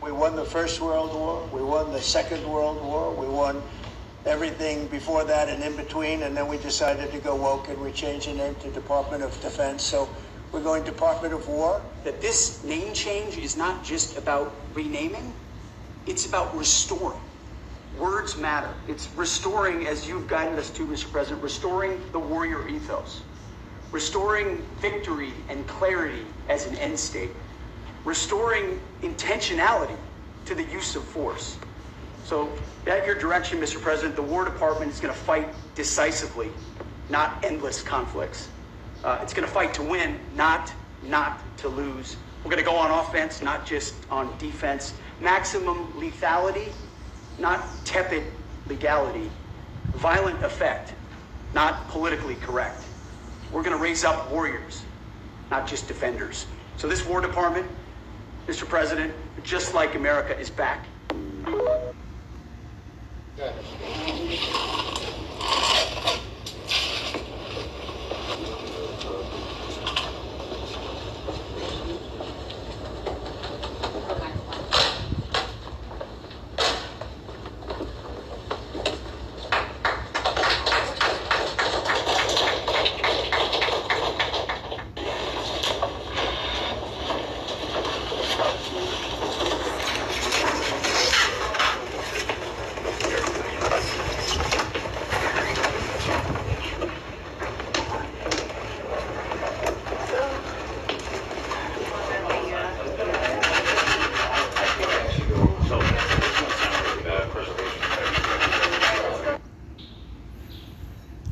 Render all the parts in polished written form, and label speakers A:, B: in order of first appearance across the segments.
A: We won the First World War. We won the Second World War. We won everything before that and in between. And then we decided to go woke and we changed the name to Department of Defense. So we're going Department of War.
B: That this name change is not just about renaming, it's about restoring. Words matter. It's restoring, as you've guided us to, Mr. President, restoring the warrior ethos, restoring victory and clarity as an end state, restoring intentionality to the use of force. So, at your direction, Mr. President, the War Department is going to fight decisively, not endless conflicts. It's going to fight to win, not to lose. We're going to go on offense, not just on defense. Maximum lethality, not tepid legality. Violent effect, not politically correct. We're going to raise up warriors, not just defenders. So this War Department, Mr. President, just like America, is back.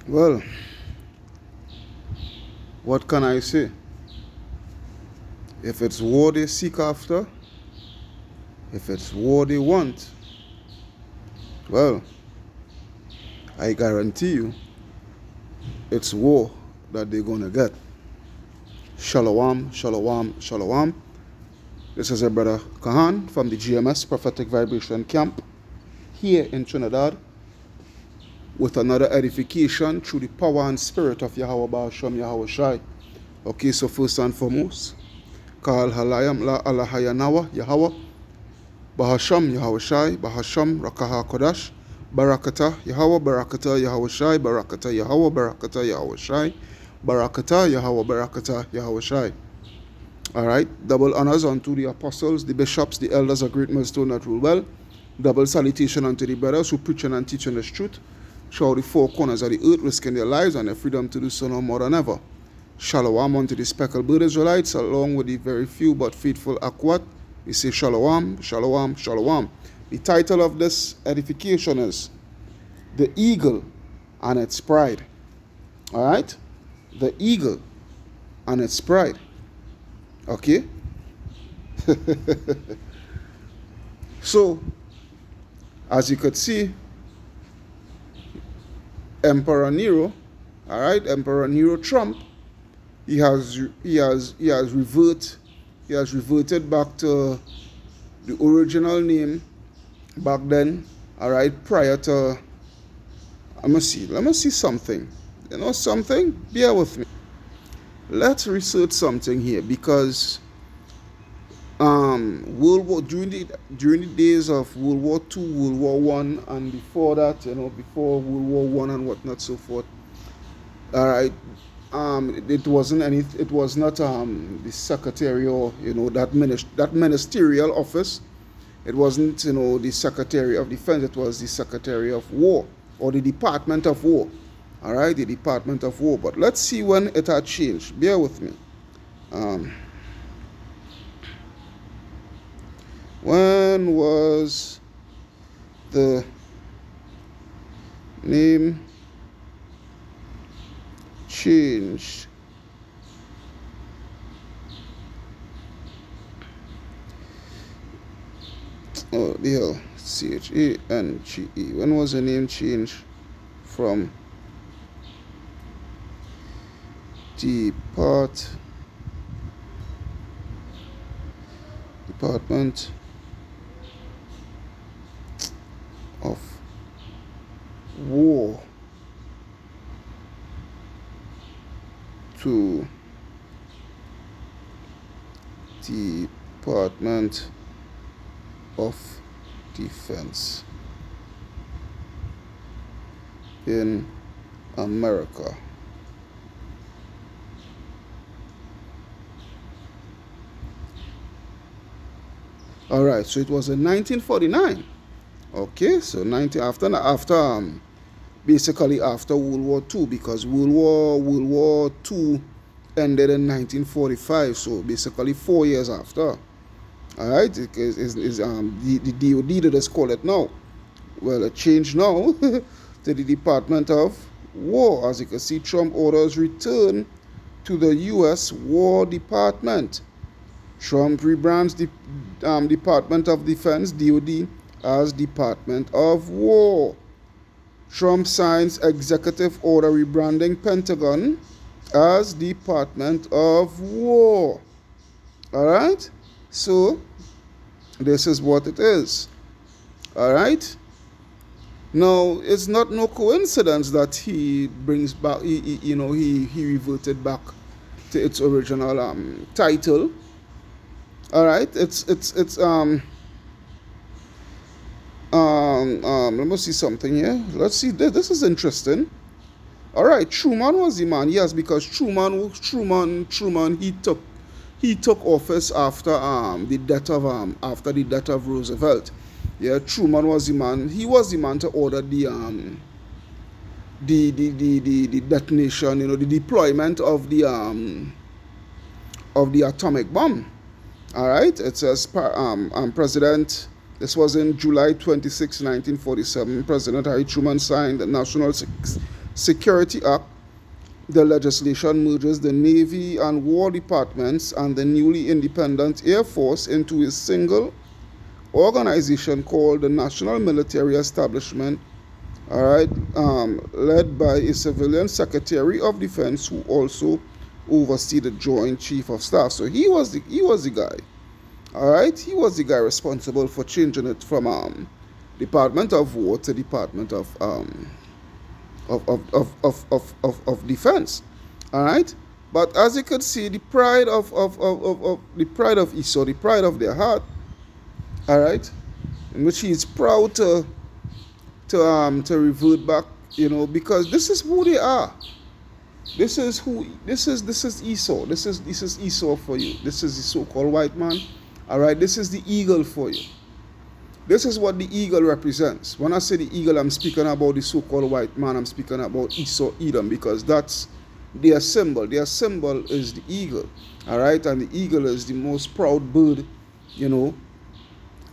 C: Well, what can I say? If it's war they seek after, if it's war they want, well, I guarantee you, it's war that they're going to get. Shalom, shalom, shalom. This is your brother Kahan from the GMS Prophetic Vibration Camp here in Trinidad, with another edification through the power and spirit of Yahweh Ba'asham Yahweh Shai. Okay, so first and foremost, Kal Halayam La Alahayanawa Yahweh Ba'asham Yahweh Shai, Ba'asham Rakaha Kodash, Barakata Yahweh, Barakata Yahweh Shai, Barakata Yahweh, Barakata Yahweh Shai, Barakata Yahweh, Barakata Yahweh Shai. Alright, double honors unto the apostles, the bishops, the elders of great millstone that rule well. Double salutation unto the brothers who preaching and teaching this truth throughout the four corners of the earth, risking their lives and their freedom to do so no more than ever. Shalom unto the speckled bird Israelites, along with the very few but faithful Akwat. We say shalom, shalom, shalom. The title of this edification is The Eagle and Its Pride. Alright? The Eagle and Its Pride. Okay? So, as you could see, Emperor Nero, all right, Emperor Nero Trump, he has reverted back to the original name back then, all right, prior to. Let me see something. You know something? Bear with me. Let's research something here, because World War during the days of World War II, World War One, and before that, before World War One and whatnot, so forth. All right, it was not the secretarial, that ministerial office. It wasn't the Secretary of Defense. It was the Secretary of War, or the Department of War. All right, the Department of War. But let's see when it had changed. Bear with me. When was the name changed? Oh, the hell. CHANGE. When was the name changed from Department of War to Department of Defense in America. All right, so it was in 1949. Okay, so basically after World War II, because World War II ended in 1945. So basically 4 years after. All right, the DoD, let us call it now. Well, it changed now to the Department of War. As you can see, Trump orders return to the U.S. War Department. Trump rebrands the Department of Defense, DoD, as Department of War. Trump signs executive order rebranding Pentagon as Department of War. All right? So, this is what it is. All right? Now, it's not no coincidence that he brings back, he reverted back to its original title. All right, let me see something here. Let's see, this is interesting. All right, Truman was the man, yes, because Truman, he took office after the death of Roosevelt. Yeah, Truman was the man. He was the man to order the detonation, the deployment of the atomic bomb. All right, it says President. This was in July 26, 1947. President Harry Truman signed the National Security Act. The legislation merges the Navy and War Departments and the newly independent Air Force into a single organization called the National Military Establishment. All right, led by a civilian Secretary of Defense who also oversee the Joint Chief of Staff. So he was the guy. All right, he was the guy responsible for changing it from Department of War to Department of Defense. All right, but as you can see, the pride of Esau, the pride of their heart. All right, in which he is proud to revert back, because this is who they are. This is Esau. This is Esau for you. This is the so-called white man. All right, this is the eagle for you. This is what the eagle represents. When I say the eagle, I'm speaking about the so-called white man. I'm speaking about Esau, Edom, because that's their symbol. Their symbol is the eagle. All right, and the eagle is the most proud bird, the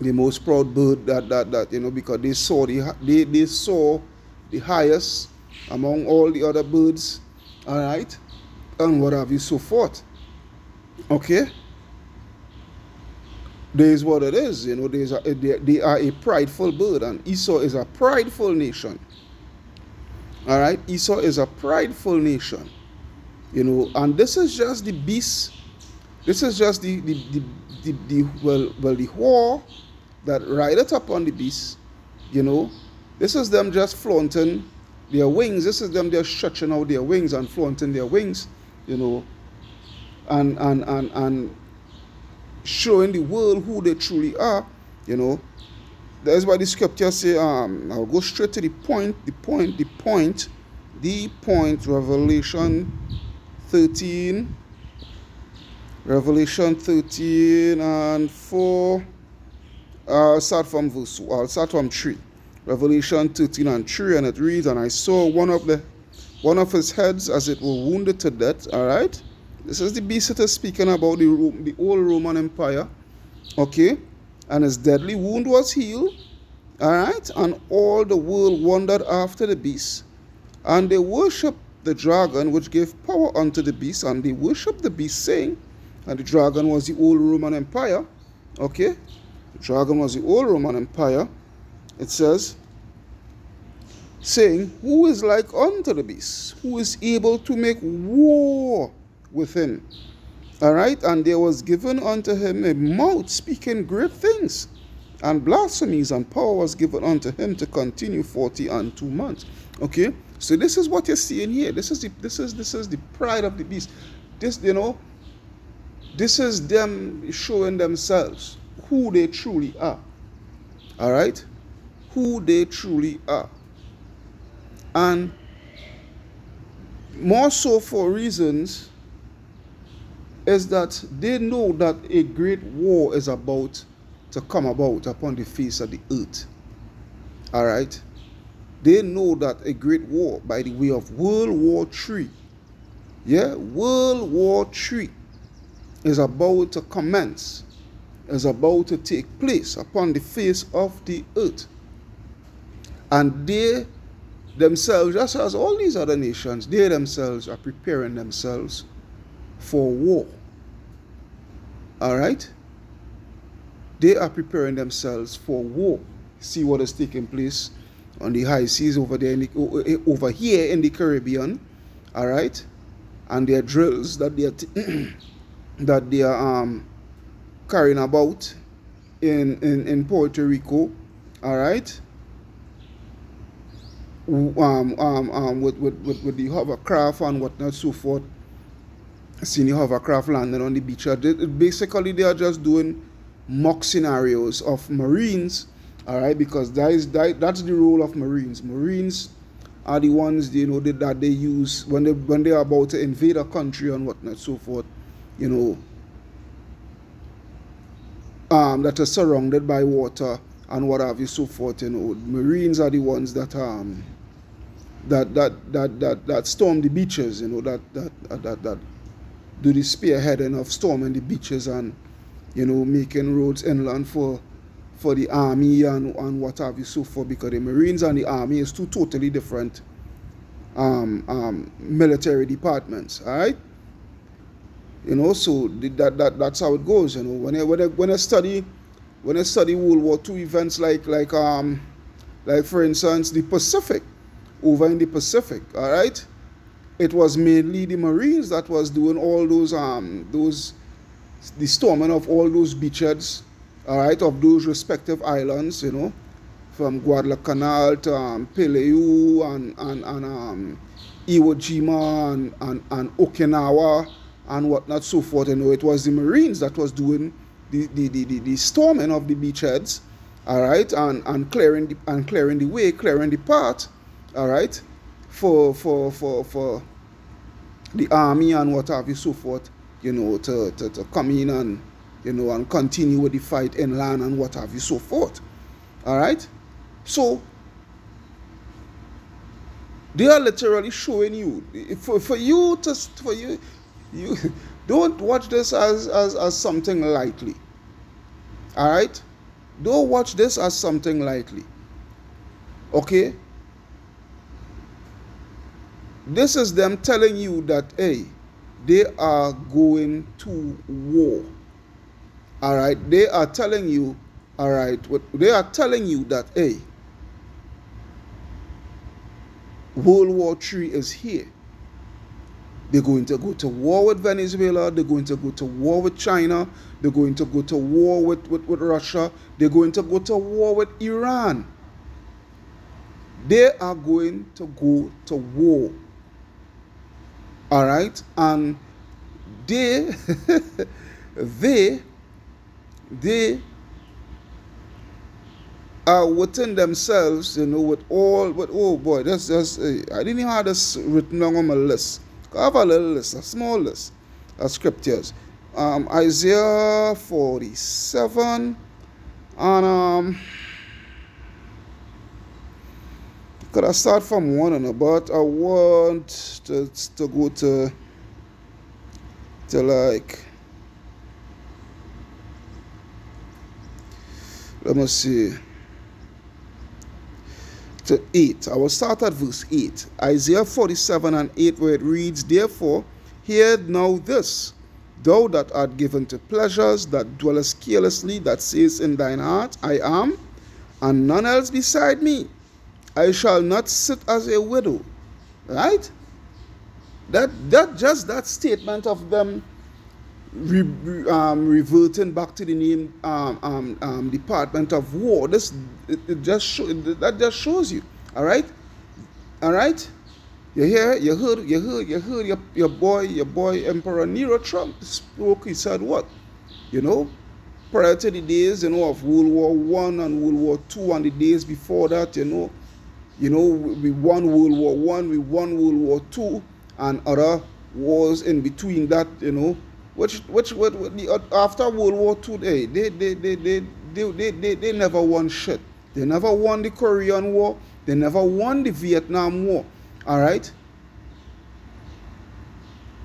C: most proud bird that because they saw the highest among all the other birds. All right, and what have you, so forth. Okay, there's what it is. They are a prideful bird, and Esau is a prideful nation. All right, Esau is a prideful nation. And this is just the beast. This is just the whore that rideth upon the beast. This is them just flaunting their wings. This is them just stretching out their wings and flaunting their wings, and showing the world who they truly are. That's why the scripture say, I'll go straight to the point, Revelation 13 and 4. I'll start from 3. Revelation 13 and 3, and it reads, and I saw one of his heads as it were wounded to death. All right, this is the beast that is speaking about the old Roman Empire. Okay, and his deadly wound was healed. All right, and all the world wondered after the beast, and they worshipped the dragon, which gave power unto the beast, and they worshipped the beast, saying, and the dragon was the old Roman Empire. Okay, the dragon was the old Roman Empire. It says, saying, who is like unto the beast, who is able to make war with him? All right, and there was given unto him a mouth speaking great things, and blasphemies, and power was given unto him to continue 42 months. Okay, so this is what you're seeing here. This is the pride of the beast. This is them showing themselves who they truly are. all right, who they truly are. And more so for reasons is that they know that a great war is about to come about upon the face of the earth. All right? They know that a great war by the way of World War III, yeah, World War III is about to commence, is about to take place upon the face of the earth. And they themselves, just as all these other nations, they themselves are preparing themselves for war. All right? They are preparing themselves for war. See what is taking place on the high seas over there, over here in the Caribbean. All right? And their drills that they are carrying about in Puerto Rico. All right? With the hovercraft and whatnot, so forth. Seeing the hovercraft landing on the beach. Basically, they are just doing mock scenarios of Marines, all right, because that's the role of Marines. Marines are the ones, you know, that they use when they are about to invade a country and whatnot, so forth, you know, that are surrounded by water and what have you, so forth. You know, Marines are the ones that storm the beaches, you know, that do the spearheading of storming the beaches and, you know, making roads inland for the army and what have you, so forth, because the Marines and the army is two totally different military departments. All right, you know, so that's how it goes. You know, when I study World War II events, like for instance the Pacific, over in the Pacific, all right, it was mainly the Marines that was doing all those the storming of all those beachheads, all right, of those respective islands, you know, from Guadalcanal to Peleliu and Iwo Jima and Okinawa and whatnot, so forth. You know, it was the Marines that was doing the storming of the beachheads, all right, and clearing the way, clearing the path, all right, for the army and what have you, so forth, you know, to come in and, you know, and continue with the fight inland and what have you, so forth. All right? So, they are literally showing you, you don't watch this as something lightly. All right? Don't watch this as something lightly. Okay? This is them telling you that, hey, they are going to war. All right? They are telling you, all right, they are telling you that, hey, World War III is here. They're going to go to war with Venezuela. They're going to go to war with China. They're going to go to war with Russia. They're going to go to war with Iran. They are going to go to war. All right? And they are within themselves, you know, oh boy, that's just, I didn't even have this written down on my list. I have a little list, a small list of scriptures. Isaiah 47, and could I start from one, but I want to go to like, let me see, to 8. I will start at verse 8. Isaiah 47 and 8, where it reads, Therefore, hear now this, thou that art given to pleasures, that dwellest carelessly, that says in thine heart, I am, and none else beside me. I shall not sit as a widow. Right? That just that statement of them reverting back to the name Department of War. That just shows you. All right. You heard your boy Emperor Nero Trump spoke. He said what? You know, prior to the days, of World War One and World War Two, and the days before that, we won World War One, we won World War Two, and other wars in between that, which after World War Two, they never won shit. They never won the Korean War. They never won the Vietnam War. All right.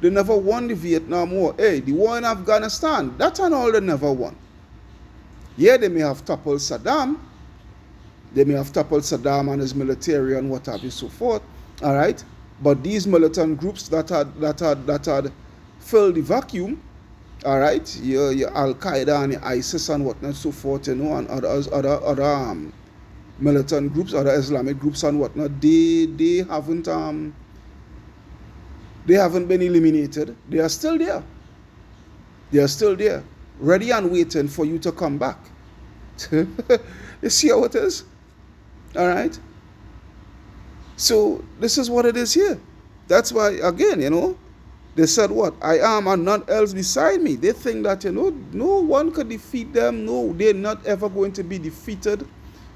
C: They never won the Vietnam War. Hey, the war in Afghanistan, that and all they never won. Yeah, they may have toppled Saddam. They may have toppled Saddam and his military and what have you, so forth. All right. But these militant groups that had filled the vacuum, all right, your Al Qaeda and your ISIS and whatnot, so forth, and other militant groups, other Islamic groups and whatnot, they haven't been eliminated. They are still there. They are still there, ready and waiting for you to come back. You see how it is? All right. So this is what it is here. That's why, again, they said what? I am and none else beside me. They think that, no one could defeat them. No, they're not ever going to be defeated.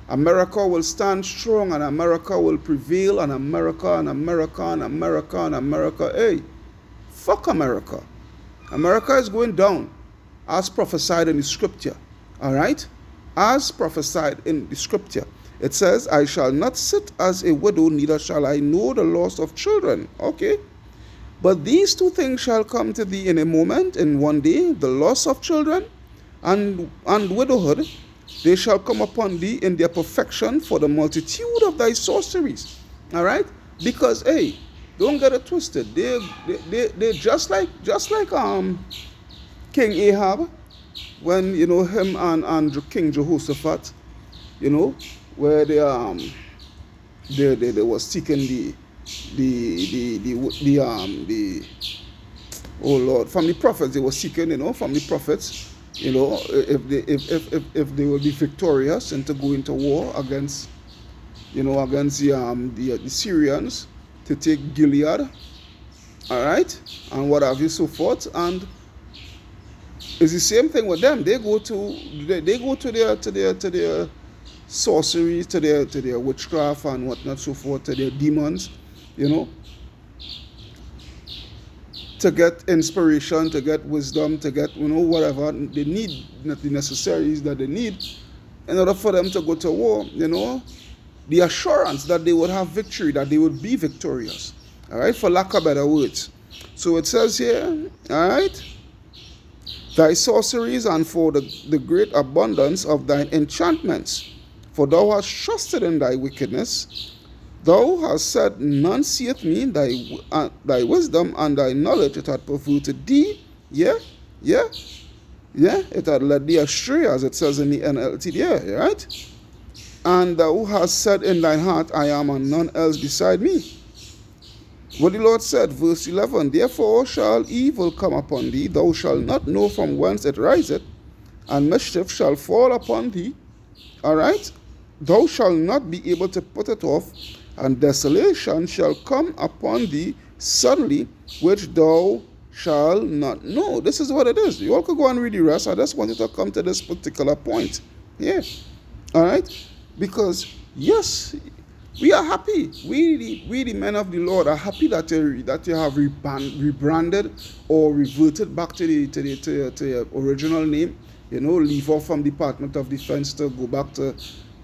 C: America will stand strong, and America will prevail, and America. Hey, fuck America. America is going down, as prophesied in the scripture. All right? As prophesied in the scripture. It says, I shall not sit as a widow, neither shall I know the loss of children. Okay? But these two things shall come to thee in a moment, in one day, the loss of children and widowhood. They shall come upon thee in their perfection for the multitude of thy sorceries. All right? Because, hey, don't get it twisted. They just like King Ahab, when, him and King Jehoshaphat, where they were seeking oh Lord, from the prophets. They were seeking, from the prophets, if they will be victorious and to go into war against the Syrians, to take Gilead, all right, and what have you, so forth. And it's the same thing with them. They go to their sorceries, to their witchcraft and whatnot, so forth, to their demons, to get inspiration, to get wisdom, to get, whatever they need, the necessaries that they need in order for them to go to war, the assurance that they would have victory, that they would be victorious, all right, for lack of better words. So it says here, all right, thy sorceries and for the great abundance of thine enchantments, for thou hast trusted in thy wickedness. Thou hast said, none seeth me, thy wisdom and thy knowledge, it hath perverted thee. Yeah, it hath led thee astray, as it says in the NLT there, right? And thou hast said in thine heart, I am and none else beside me. What the Lord said, verse 11, therefore shall evil come upon thee, thou shalt not know from whence it riseth, and mischief shall fall upon thee. All right? Thou shalt not be able to put it off, and desolation shall come upon thee suddenly, which thou shalt not know. This is what it is. You all could go and read the rest. I just wanted to come to this particular point. Yeah. All right? Because, yes, we are happy. We the men of the Lord are happy that you have rebranded or reverted back to the original name. Leave off from Department of Defense to go back to,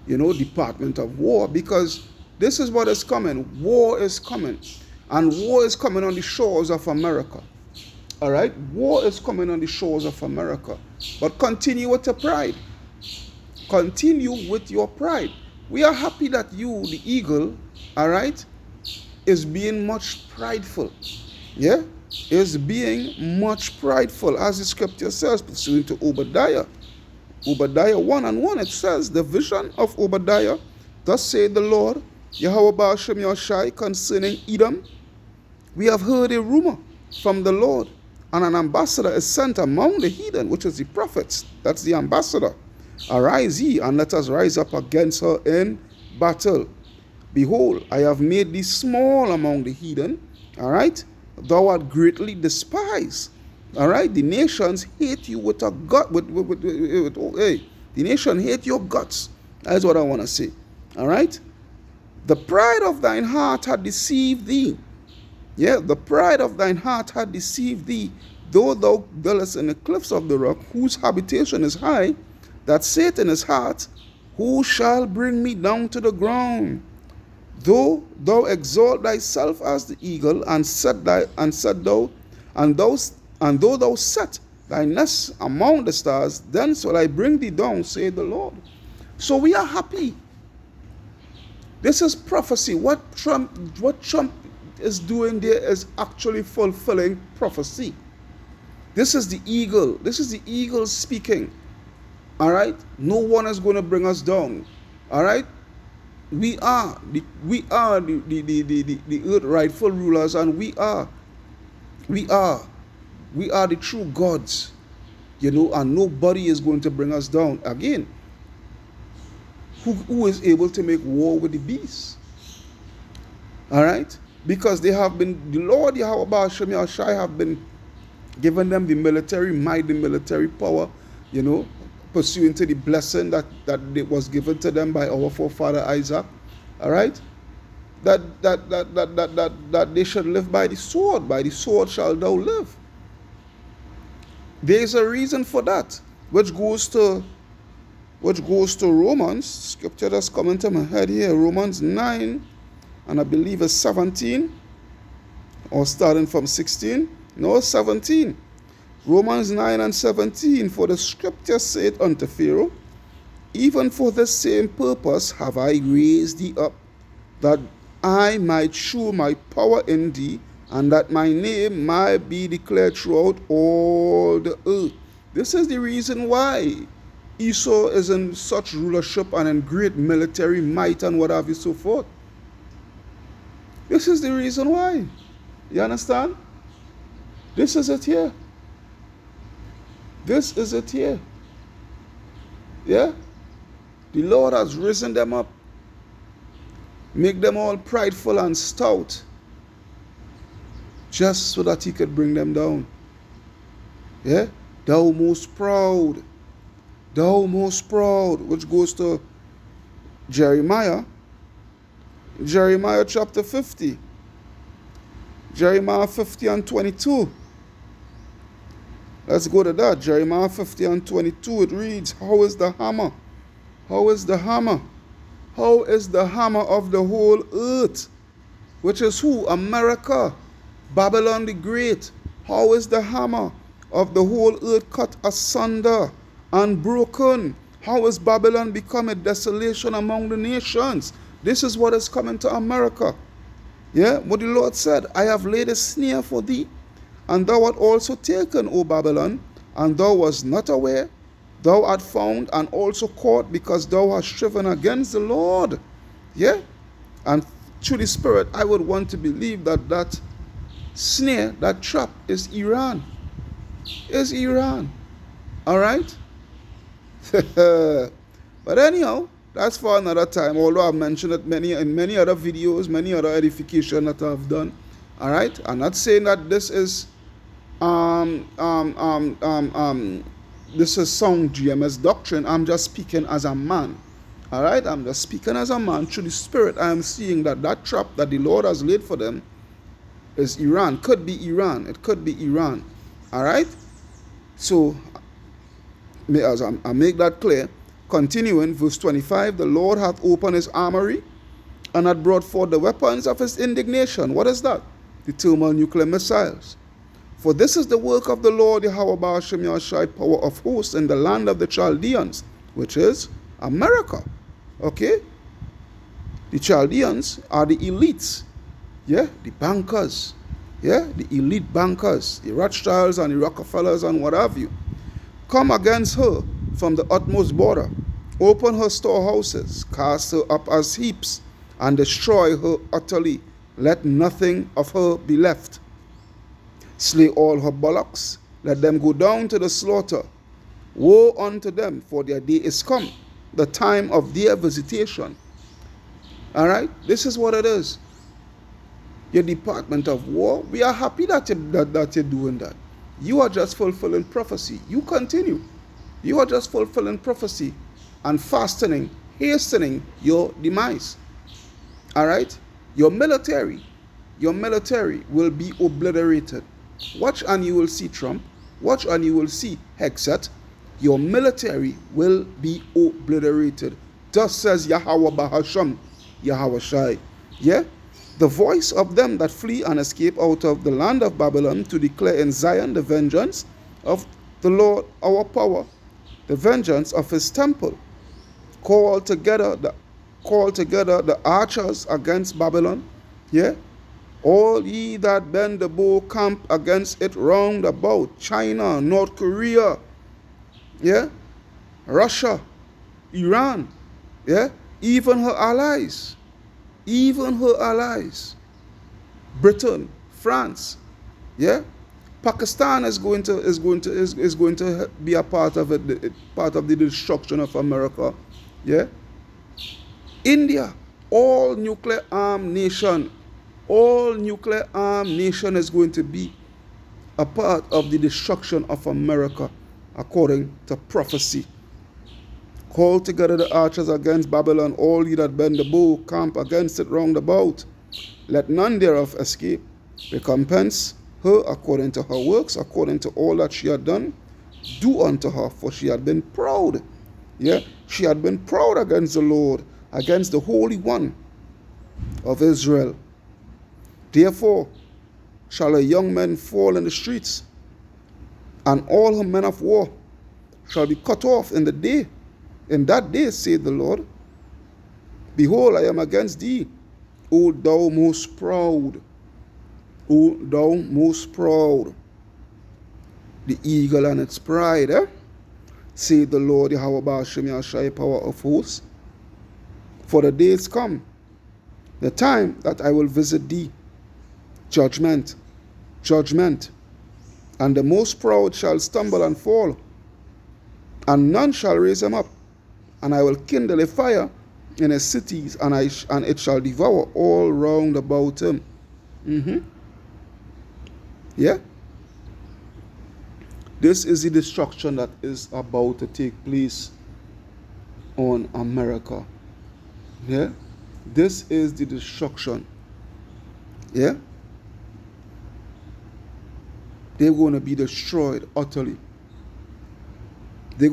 C: Department of War, because this is what is coming. War is coming. And war is coming on the shores of America. All right? War is coming on the shores of America. But continue with your pride. Continue with your pride. We are happy that you, the eagle, all right, is being much prideful. Yeah? Is being much prideful, as the scripture says, pursuant to Obadiah. Obadiah 1:1, it says, the vision of Obadiah, thus saith the Lord, Yahweh Ba'ashem Yahushai, concerning Edom. We have heard a rumor from the Lord, and an ambassador is sent among the heathen, which is the prophets. That's the ambassador. Arise ye, and let us rise up against her in battle. Behold, I have made thee small among the heathen. All right? Thou art greatly despised. All right? The nations hate you with a gut. Hey, the nation hate your guts. That's what I want to say. All right? The pride of thine heart had deceived thee. Yeah, the pride of thine heart had deceived thee. Though thou dwellest in the cliffs of the rock, whose habitation is high, that saith in his heart, who shall bring me down to the ground? Though thou exalt thyself as the eagle, and though thou set thy nest among the stars, then shall I bring thee down, saith the Lord. So we are happy. This is prophecy. What Trump is doing there is actually fulfilling prophecy. This is the eagle. This is the eagle speaking. All right? No one is going to bring us down. All right? We are the earth rightful rulers, and we are the true gods. You know, and nobody is going to bring us down. Again, who is able to make war with the beast? All right? Because they have been, the Lord Yahweh Hashem Yahshai have been giving them the military might, the military power, you know, pursuant to the blessing that was given to them by our forefather Isaac. All right? That they should live by the sword shall thou live. There is a reason for that, which goes to Romans. Scripture that's coming to my head here, Romans 9, and I believe it's 17, or starting from 16. No, 17. Romans 9 and 17. For the scripture saith unto Pharaoh, even for the same purpose have I raised thee up, that I might show my power in thee, and that my name might be declared throughout all the earth. This is the reason why Esau is in such rulership and in great military might and what have you so forth. This is the reason why. You understand? This is it here. This is it here. Yeah? The Lord has risen them up. Make them all prideful and stout, just so that he could bring them down. Yeah? Thou most proud, which goes to Jeremiah chapter 50. Jeremiah 50 and 22. Let's go to that. Jeremiah 50 and 22. It reads, how is the hammer? How is the hammer? How is the hammer of the whole earth? Which is who? America. Babylon the Great. How is the hammer of the whole earth cut asunder and broken? How is Babylon become a desolation among the nations? This is what is coming to America. Yeah, what the Lord said, I have laid a snare for thee, and thou art also taken, O Babylon, and thou wast not aware. Thou art found and also caught, because thou hast striven against the Lord. Yeah? And through the Spirit, I would want to believe that that snare, that trap is Iran. Is Iran. All right? But anyhow, that's for another time. Although I've mentioned it in many other videos, many other edification that I've done. All right? I'm not saying that this is this is sound GMS doctrine. I'm just speaking as a man. All right? I'm just speaking as a man. Through the Spirit, I am seeing that that trap that the Lord has laid for them is Iran. Could be Iran. It could be Iran. All right? So, as I make that clear, continuing, verse 25, the Lord hath opened his armory and hath brought forth the weapons of his indignation. What is that? The thermonuclear missiles. For this is the work of the Lord Yahweh Ba'ashem Yahshai, power of hosts, in the land of the Chaldeans, which is America. Okay? The Chaldeans are the elites. Yeah? The bankers. Yeah? The elite bankers. The Rothschilds and the Rockefellers and what have you. Come against her from the utmost border. Open her storehouses. Cast her up as heaps. And destroy her utterly. Let nothing of her be left. Slay all her bullocks. Let them go down to the slaughter. Woe unto them, for their day is come, the time of their visitation. All right? This is what it is. Your Department of War, we are happy that you're doing that. You are just fulfilling prophecy. You continue. You are just fulfilling prophecy and hastening your demise. All right? Your military will be obliterated. Watch and you will see Trump. Watch and you will see Hexet. Your military will be obliterated. Thus says Yahweh Bahasham, Yahweh Shai. Yeah? The voice of them that flee and escape out of the land of Babylon to declare in Zion the vengeance of the Lord our power, the vengeance of his temple. Call together the archers against Babylon. Yeah? All ye that bend the bow camp against it round about. China, North Korea, yeah, Russia, Iran, yeah, even her allies, Britain, France, yeah, Pakistan is going to be a part of it, part of the destruction of America, yeah. India, all nuclear armed nation is going to be a part of the destruction of America, according to prophecy. Call together the archers against Babylon, all ye that bend the bow, camp against it round about. Let none thereof escape. Recompense her according to her works, according to all that she had done. Do unto her, for she had been proud. Yeah, she had been proud against the Lord, against the Holy One of Israel. Therefore shall her young men fall in the streets, and all her men of war shall be cut off in that day, saith the Lord. Behold, I am against thee, O thou most proud, the eagle and its pride, saith the Lord, Yahweh Ba'ashem Yahshai, power of hosts. For the days come, the time that I will visit thee, judgment, and the most proud shall stumble and fall, and none shall raise him up. And I will kindle a fire in his cities, and it shall devour all round about him. Yeah? This is the destruction that is about to take place on America. Yeah? This is the destruction. Yeah? They're going to be destroyed utterly. The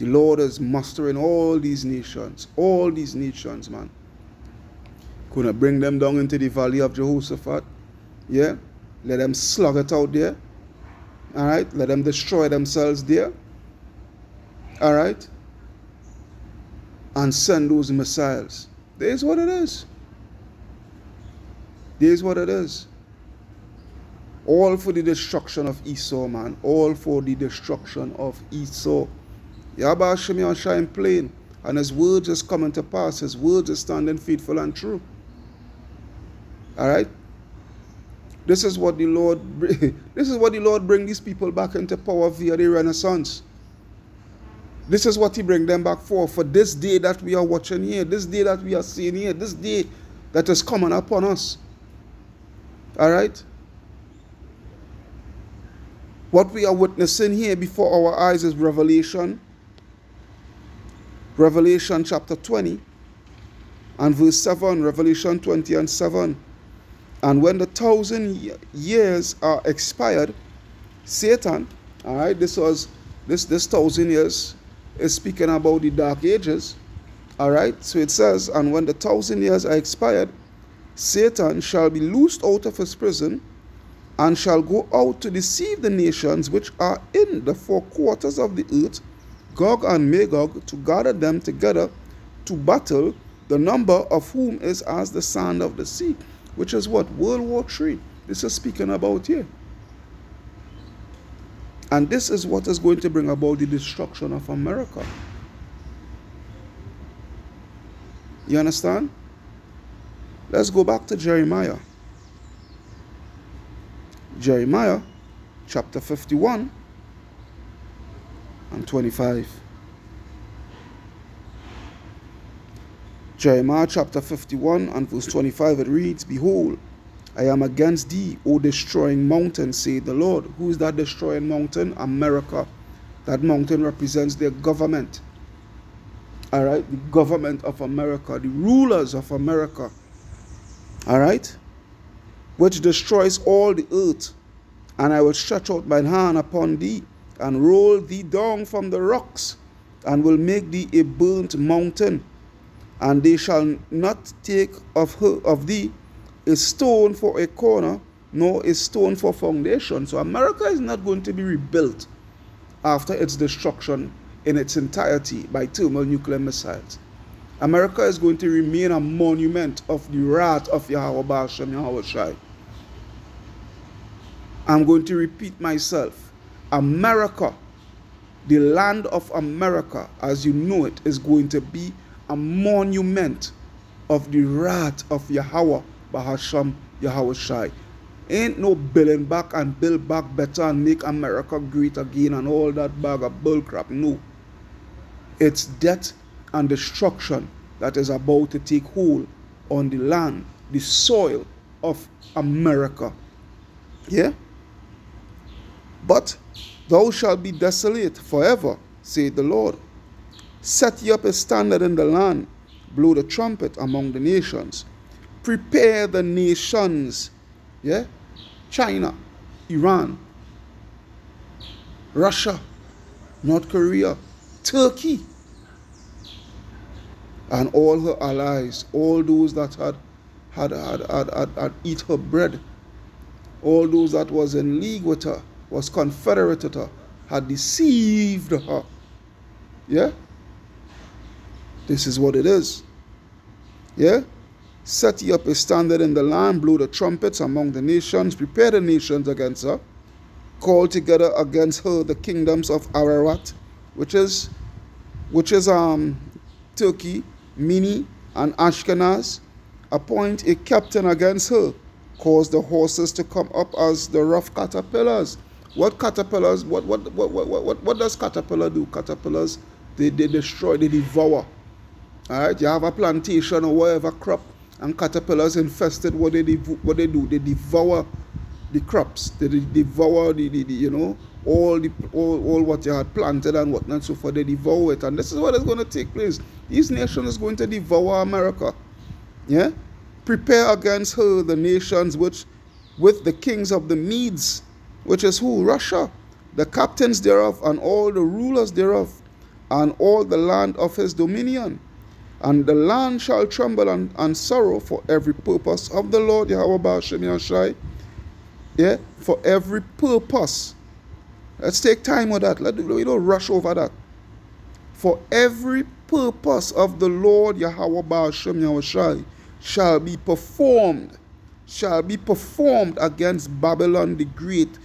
C: Lord is mustering all these nations, man. Going to bring them down into the valley of Jehoshaphat. Yeah? Let them slug it out there. All right? Let them destroy themselves there. All right? And send those missiles. There's what it is. All for the destruction of Esau, man. All for the destruction of Esau. Yahweh Hashem Yahshai plain, and his words is coming to pass. His words is standing faithful and true. All right. This is what the Lord bring these people back into power via the Renaissance. This is what he bring them back for this day that we are watching here, this day that we are seeing here, this day that is coming upon us. All right. What we are witnessing here before our eyes is Revelation chapter 20 and verse 7, Revelation 20 and 7. And when the 1,000 years are expired, Satan, all right, this 1,000 years is speaking about the dark ages, all right. So it says, and when the 1,000 years are expired, Satan shall be loosed out of his prison, and shall go out to deceive the nations which are in the four quarters of the earth, Gog and Magog, to gather them together to battle, the number of whom is as the sand of the sea. Which is what? World War III. This is speaking about here. And this is what is going to bring about the destruction of America. You understand? Let's go back to Jeremiah. Jeremiah chapter 51 and 25. Jeremiah chapter 51 and verse 25, it reads, Behold, I am against thee, O destroying mountain, saith the Lord. Who is that destroying mountain? America. That mountain represents their government. All right, the government of America, the rulers of America. All right, which destroys all the earth. And I will stretch out mine hand upon thee, and roll thee down from the rocks, and will make thee a burnt mountain. And they shall not take of thee a stone for a corner, nor a stone for foundation. So America is not going to be rebuilt after its destruction in its entirety by thermonuclear missiles. America is going to remain a monument of the wrath of Yahweh Baal Shem Yahweh Shai. I'm going to repeat myself. America, the land of America as you know it, is going to be a monument of the wrath of Yahweh Baal Shem Yahweh Shai. Ain't no building back and build back better and make America great again and all that bag of bullcrap. No. It's death and destruction that is about to take hold on the land, the soil of America. Yeah? But thou shalt be desolate forever, saith the Lord. Set ye up a standard in the land, blow the trumpet among the nations. Prepare the nations. Yeah? China, Iran, Russia, North Korea, Turkey, and all her allies, all those that had eat her bread, all those that was in league with her, was confederate with her, had deceived her. Yeah? This is what it is. Yeah? Set ye up a standard in the land, blow the trumpets among the nations, prepare the nations against her, call together against her the kingdoms of Ararat, which is Turkey, Mini, and Ashkenaz. Appoint a captain against her, cause the horses to come up as the rough caterpillars. What caterpillars? What does caterpillar do? Caterpillars, they destroy, they devour. All right, you have a plantation or whatever crop, and caterpillars infested. What they do? They devour the crops. They devour all what you had planted and whatnot. So for they devour it, and this is what is going to take place. These nations is going to devour America. Yeah, prepare against her the nations which, with the kings of the Medes, which is who? Russia, the captains thereof, and all the rulers thereof, and all the land of his dominion. And the land shall tremble and sorrow for every purpose of the Lord Yahweh Baal Shem Yahweh Shai. Yeah, for every purpose. Let's take time with that. We don't rush over that. For every purpose of the Lord Yahweh Baal Shem Yahweh Shai shall be performed against Babylon the Great,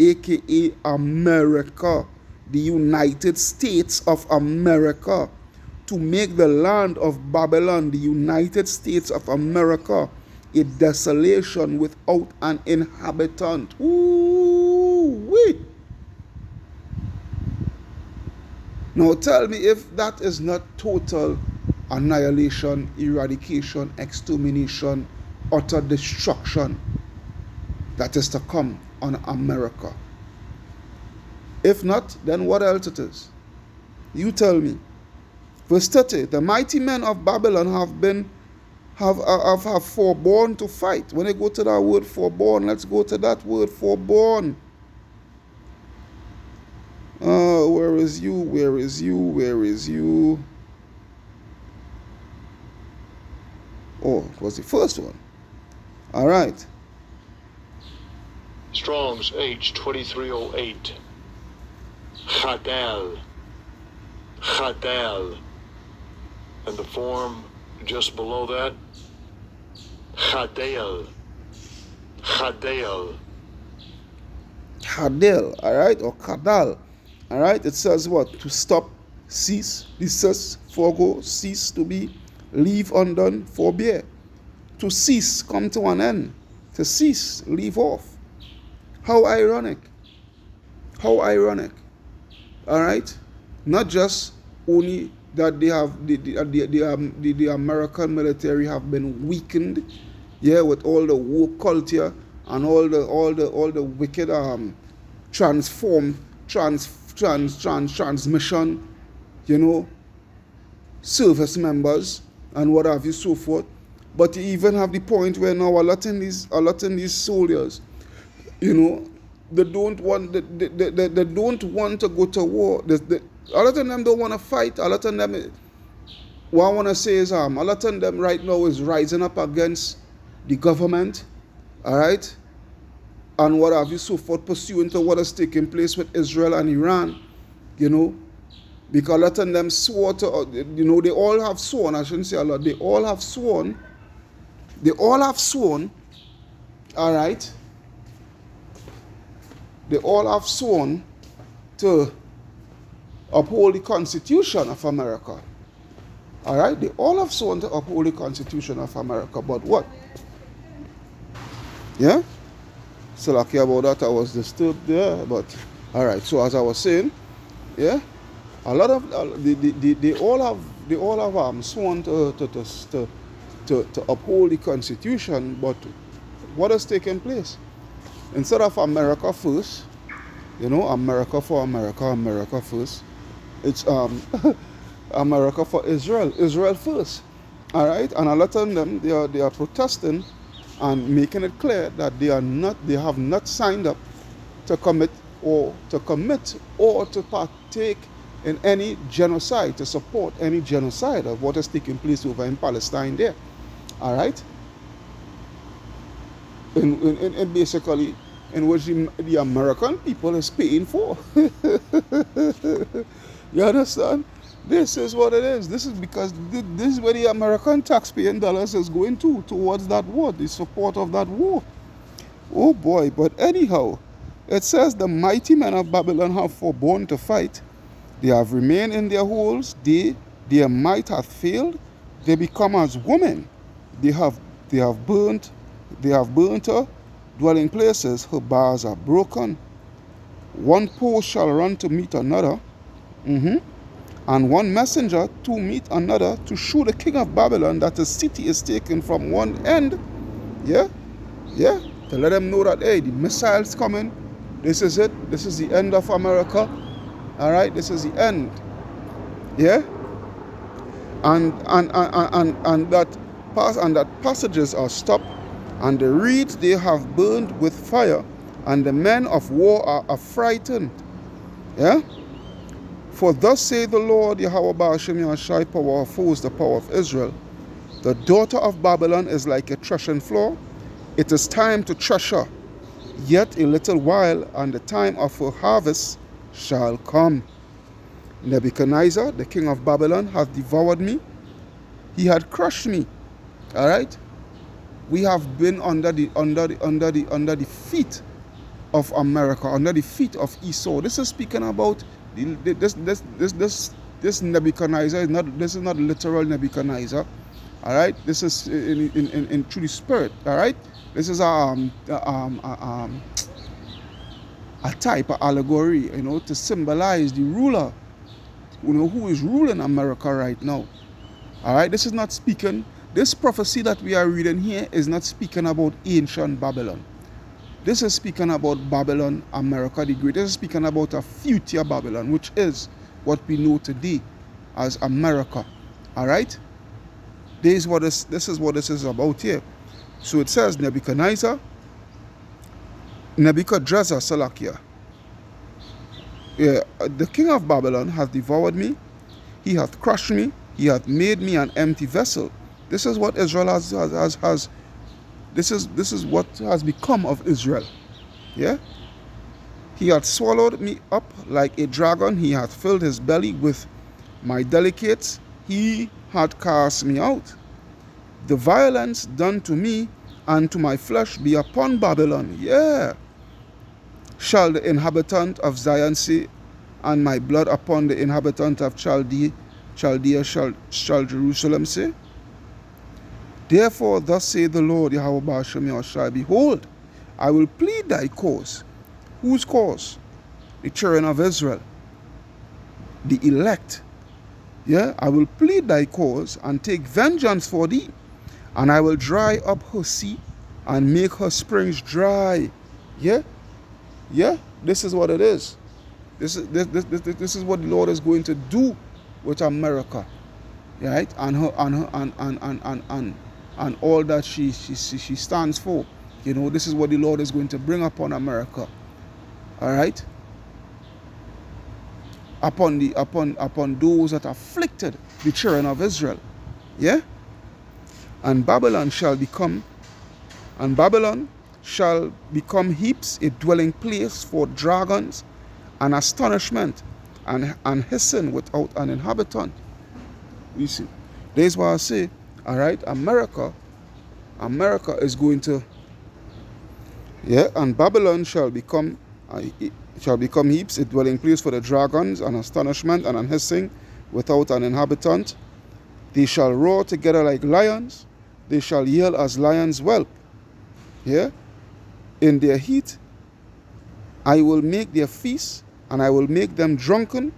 C: aka America, the United States of America, to make the land of Babylon, the United States of America, a desolation without an inhabitant. Ooh-wee. Now tell me if that is not total annihilation, eradication, extermination, utter destruction that is to come on America. If not, then what else it is? You tell me. Verse 30, the mighty men of Babylon have forborne to fight. When I go to that word forborne, let's go to that word forborne. Where is you? Where is you? Where is you? Oh, it was the first one. All right.
D: Strong's H2308. Chadal. Chadal. And the form just below that, Chadal. Chadal.
C: Chadal, all right, or Kadal. All right, it says what? To stop, cease, desist, forego, cease, to be, leave undone, forbear. To cease, come to an end. To cease, leave off. How ironic. How ironic. All right? Not just only that they have the American military have been weakened yeah, with all the woke culture and all the wicked transmission, you know, service members and what have you, so forth. But you even have the point where now a lot of these soldiers, you know, they don't want they don't want to go to war. A lot of them don't want to fight. A lot of them, what I want to say is, a lot of them right now is rising up against the government, all right, and what have you, so forth, pursuant to what is taking place with Israel and Iran, you know, because a lot of them swore to, you know, they all have sworn, I shouldn't say a lot, they all have sworn, all right, they all have sworn to uphold the Constitution of America. All right? They all have sworn to uphold the Constitution of America. But what? Yeah? So lucky about that, I was disturbed there. But, all right. So as I was saying, yeah, a lot of, they all have sworn to uphold the Constitution. But what has taken place? Instead of America first, you know, America for America, America first, it's America for Israel, Israel first. All right, and a lot of them they are protesting and making it clear that they have not signed up to commit or to partake in any genocide, to support any genocide of what is taking place over in Palestine there. All right, in basically in which the American people is paying for. You understand? This is what it is. This is because this is where the American taxpaying dollars is going towards that war, the support of that war. Oh boy, but anyhow, it says the mighty men of Babylon have forborne to fight. They have remained in their holes. Their might hath failed. They become as women. They have burnt her dwelling places. Her bars are broken. One post shall run to meet another. And one messenger to meet another, to show the king of Babylon that the city is taken from one end. Yeah, to let them know that, hey, the missiles coming. This is it. This is the end of America. All right, this is the end. Yeah, and that passages are stopped, and the reeds they have burned with fire, and the men of war are affrighted. Yeah. For thus saith the Lord, Yahweh Ba'ashem Yahshai, power of foes, the power of Israel. The daughter of Babylon is like a threshing floor. It is time to thresh her. Yet a little while, and the time of her harvest shall come. Nebuchadnezzar, the king of Babylon, hath devoured me. He had crushed me. All right? We have been under the feet of America, under the feet of Esau. This is speaking about this Nebuchadnezzar is not. This is not literal Nebuchadnezzar. All right. This is in through the spirit. All right. This is a type, of allegory, you know, to symbolize the ruler, you know, who is ruling America right now. All right. This is not speaking. This prophecy that we are reading here is not speaking about ancient Babylon. This is speaking about Babylon, America the Great. This is speaking about a future Babylon, which is what we know today as America. All right? This is what this is about here. So it says Nebuchadnezzar, Salakia. Yeah, the king of Babylon hath devoured me. He hath crushed me. He hath made me an empty vessel. This is what Israel has. This is what has become of Israel. Yeah? He hath swallowed me up like a dragon. He hath filled his belly with my delicates. He hath cast me out. The violence done to me and to my flesh be upon Babylon. Yeah. Shall the inhabitant of Zion say, and my blood upon the inhabitant of Chaldea shall Jerusalem say? Therefore, thus saith the Lord, Yahweh Ba'ashem Yahshai, behold, I will plead thy cause. Whose cause? The children of Israel, the elect. Yeah, I will plead thy cause and take vengeance for thee, And I will dry up her sea and make her springs dry. Yeah? Yeah? This is what it is. This is what the Lord is going to do with America. Right? And her and all that she stands for. You know, this is what the Lord is going to bring upon America. All right? Upon those that afflicted the children of Israel. Yeah? And Babylon shall become heaps, a dwelling place for dragons, and astonishment, and hissing without an inhabitant. You see, that's why I say, all right, America is going to, yeah, and Babylon shall become heaps, a dwelling place for the dragons, and astonishment, and an hissing without an inhabitant. They shall roar together like lions, they shall yell as lions whelp. Yeah? In their heat, I will make their feast, and I will make them drunken,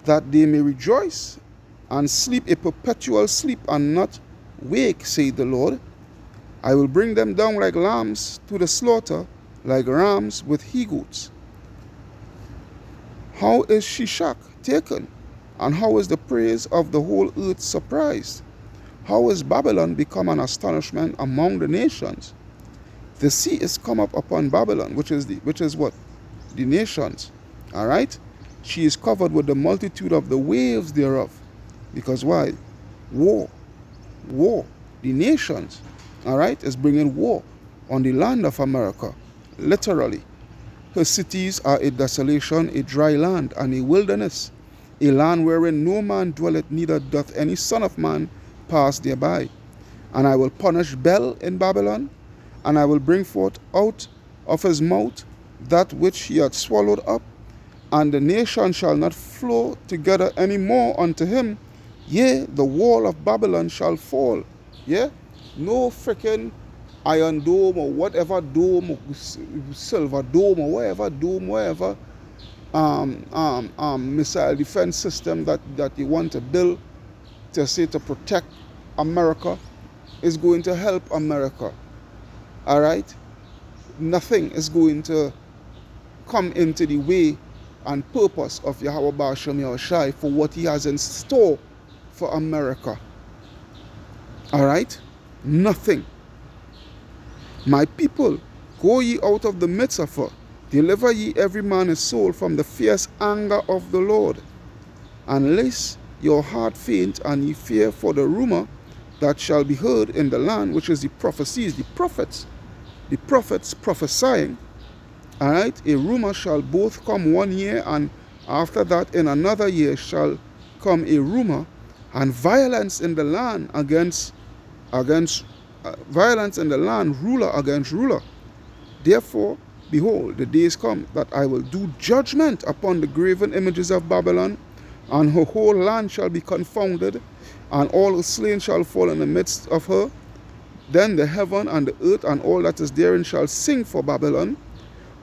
C: that they may rejoice, and sleep a perpetual sleep, and not wake, saith the Lord. I will bring them down like lambs to the slaughter, like rams with he-goats. How is Shishak taken? And how is the praise of the whole earth surprised? How is Babylon become an astonishment among the nations? The sea is come up upon Babylon, which is what? The nations. All right? She is covered with the multitude of the waves thereof. Because why? War. War. The nations, all right, is bringing war on the land of America. Literally. Her cities are a desolation, a dry land, and a wilderness. A land wherein no man dwelleth, neither doth any son of man pass thereby. And I will punish Bel in Babylon, and I will bring forth out of his mouth that which he had swallowed up, and the nation shall not flow together any more unto him. Yea, the wall of Babylon shall fall. Yeah? No freaking Iron Dome or whatever dome, or Silver Dome or whatever missile defense system that you want to build to protect America is going to help America. All right? Nothing is going to come into the way and purpose of Yahweh Ba'ashem Yahushai for what he has in store for America. All right? Nothing. My people, go ye out of the midst of her. Deliver ye every man his soul from the fierce anger of the Lord. And lest your heart faint, and ye fear for the rumor that shall be heard in the land, which is the prophecies, the prophets prophesying. All right? A rumor shall both come 1 year, and after that in another year shall come a rumor, and violence in the land violence in the land, ruler against ruler. Therefore, behold, the days come that I will do judgment upon the graven images of Babylon, and her whole land shall be confounded, and all her slain shall fall in the midst of her. Then the heaven and the earth and all that is therein shall sing for Babylon,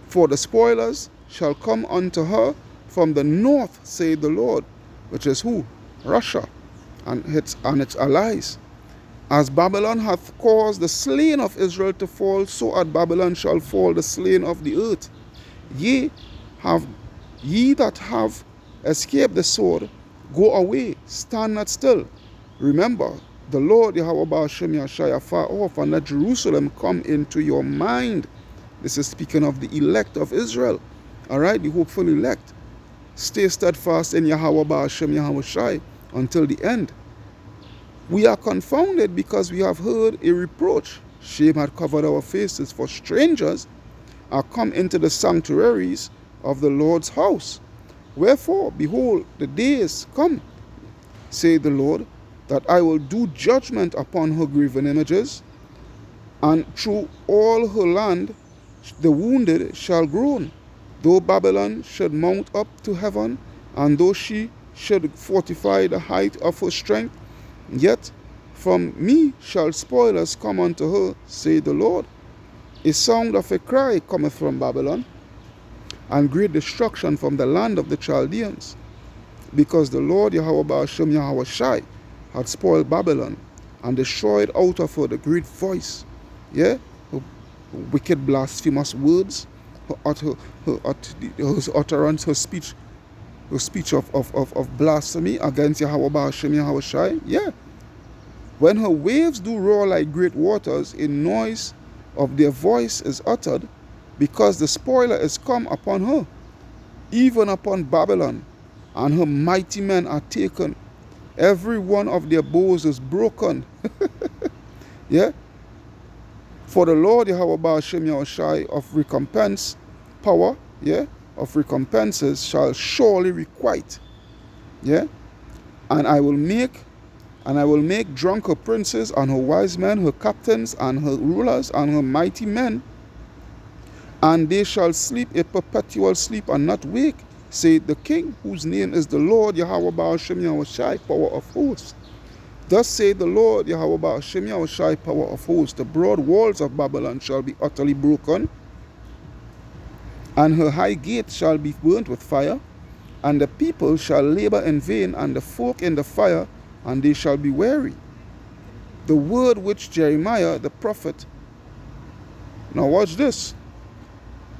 C: for the spoilers shall come unto her from the north, saith the Lord, which is who? Russia and its allies. As Babylon hath caused the slain of Israel to fall, so at Babylon shall fall the slain of the earth. Ye that have escaped the sword, go away, stand not still. Remember the Lord Yahweh Ba'ashem Yahushai afar off, and let Jerusalem come into your mind. This is speaking of the elect of Israel. All right, the hopeful elect. Stay steadfast in Yahweh Ba'ashem Yahushai until the end. We are confounded because we have heard a reproach. Shame had covered our faces, for strangers are come into the sanctuaries of the Lord's house. Wherefore, behold, the days come, saith the Lord, that I will do judgment upon her graven images, and through all her land the wounded shall groan. Though Babylon should mount up to heaven, and though she should fortify the height of her strength, yet from me shall spoilers come unto her, saith the Lord. A sound of a cry cometh from Babylon, and great destruction from the land of the Chaldeans, because the Lord Yahweh Ba'ashem Yahushai had spoiled Babylon, and destroyed out of her the great voice, yeah, her wicked blasphemous words, her utterance, her speech of blasphemy against Yahweh Ba'ashem Yahweh Shai, yeah. When her waves do roar like great waters, a noise of their voice is uttered, because the spoiler is come upon her, even upon Babylon, and her mighty men are taken. Every one of their bows is broken. Yeah? For the Lord Yahweh Ba'ashem Yahweh Shai of recompense, power, yeah, of recompenses shall surely requite. Yeah? And I will make drunk her princes and her wise men, her captains and her rulers and her mighty men, and they shall sleep a perpetual sleep and not wake, saith the King, whose name is the Lord Yahweh Ba'ashem Yahweh Shai, power of hosts. Thus saith the Lord Yahweh Ba'ashem Yahweh Shai, power of hosts, the broad walls of Babylon shall be utterly broken, and her high gates shall be burnt with fire, and the people shall labor in vain, and the folk in the fire, and they shall be weary. The word which Jeremiah the prophet, now watch this,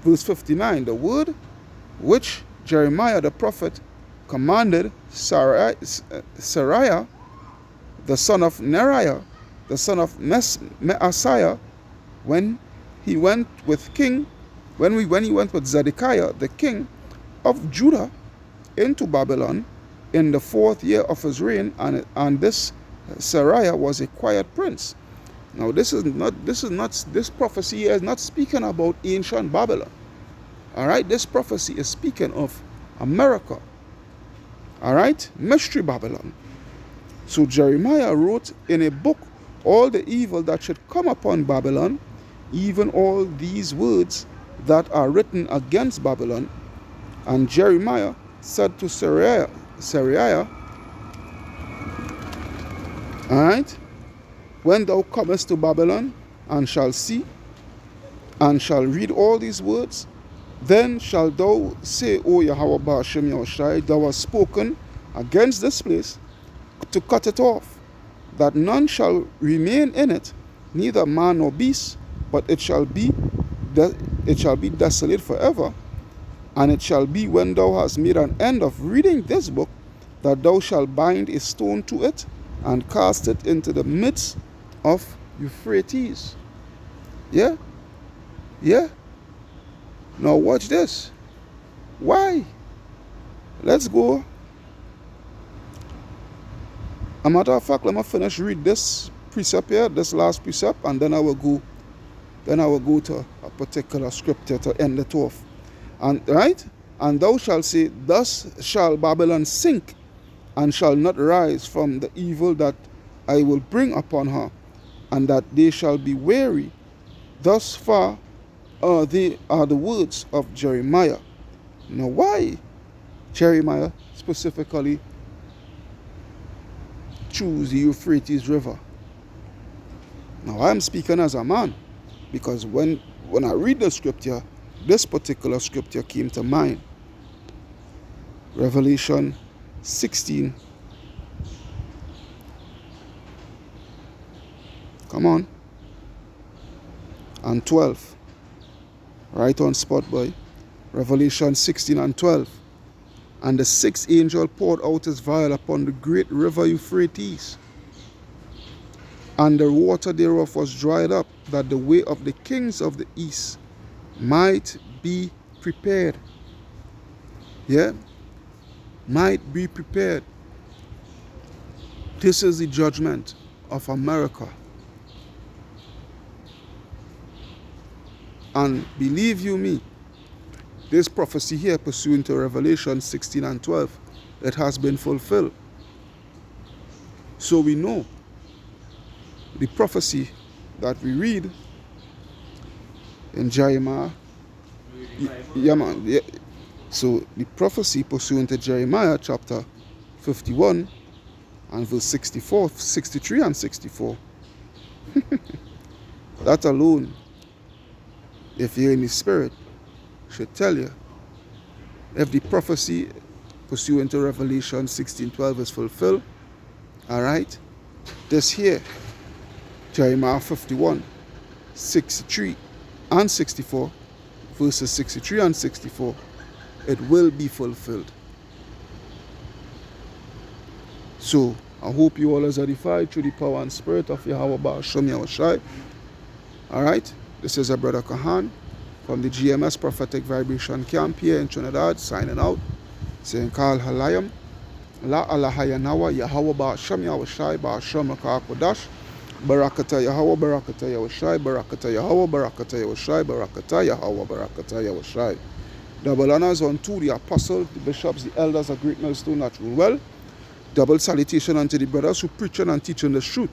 C: verse 59, the word which Jeremiah the prophet commanded Seraiah, the son of Neriah, the son of Maaseiah, when he went with Zedekiah, the king of Judah, into Babylon in the 4th year of his reign, and this Seraiah was a quiet prince. Now this prophecy here is not speaking about ancient Babylon. All right, this prophecy is speaking of America. All right, mystery Babylon. So Jeremiah wrote in a book all the evil that should come upon Babylon, even all these words that are written against Babylon. And Jeremiah said to Seraiah, all right, when thou comest to Babylon and shall see and shall read all these words, then shalt thou say, O Yahweh Ba'ashem Yahweh Shai, thou hast spoken against this place to cut it off, that none shall remain in it, neither man nor beast, but it shall be desolate forever. And it shall be, when thou hast made an end of reading this book, that thou shalt bind a stone to it and cast it into the midst of Euphrates. Yeah? Yeah? Now watch this. Why? Let's go. A matter of fact, let me finish read this precept here, this last precept, and then I will go to a particular scripture to end it off. And right? And thou shalt say, thus shall Babylon sink, and shall not rise from the evil that I will bring upon her, and that they shall be weary. Thus far are the words of Jeremiah. Now why Jeremiah specifically choose the Euphrates River? Now I'm speaking as a man, because when I read the scripture, this particular scripture came to mind. Revelation 16. Come on. And 12. Right on spot, boy. Revelation 16 and 12. And the 6th angel poured out his vial upon the great river Euphrates, and the water thereof was dried up, that the way of the kings of the east might be prepared. Yeah? Might be prepared. This is the judgment of America. And believe you me, this prophecy here, pursuant to Revelation 16 and 12, it has been fulfilled. So we know the prophecy that we read in Jeremiah. Yeah, man. Yeah. So the prophecy pursuant to Jeremiah chapter 51 and verse 64, 63 and 64. That alone, if you're in the spirit, should tell you, if the prophecy pursuant to Revelation 16:12 is fulfilled, all right, this here Jeremiah 51, 63 and 64, verses 63 and 64, it will be fulfilled. So, I hope you all are edified through the power and spirit of Yahweh Ba'ashem Yahushai. Alright, this is a brother Kahan from the GMS Prophetic Vibration Camp here in Trinidad, signing out, saying Kal Halayam, La Alahayanawa, Yahweh Ba'ashem Yahushai, Ba'ashem Raka'akodash, Barakata Yahweh, Barakata Yahushai, Barakata Yahweh, Barakata Yahushai, Barakata Yahweh, Barakata Yahushai. Double honors unto the apostles, the bishops, the elders, a great millstone that rule well. Double salutation unto the brothers who preaching and teaching the truth.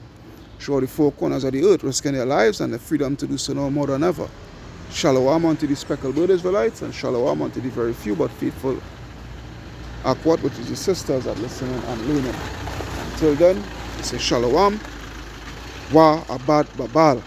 C: Show the four corners of the earth, risking their lives and the freedom to do so now more than ever. Shalom unto the speckled bird Israelites, and shalom unto the very few but faithful Akwat, which is the sisters that listening and learning. Until then, we say shalom, wa abad babal.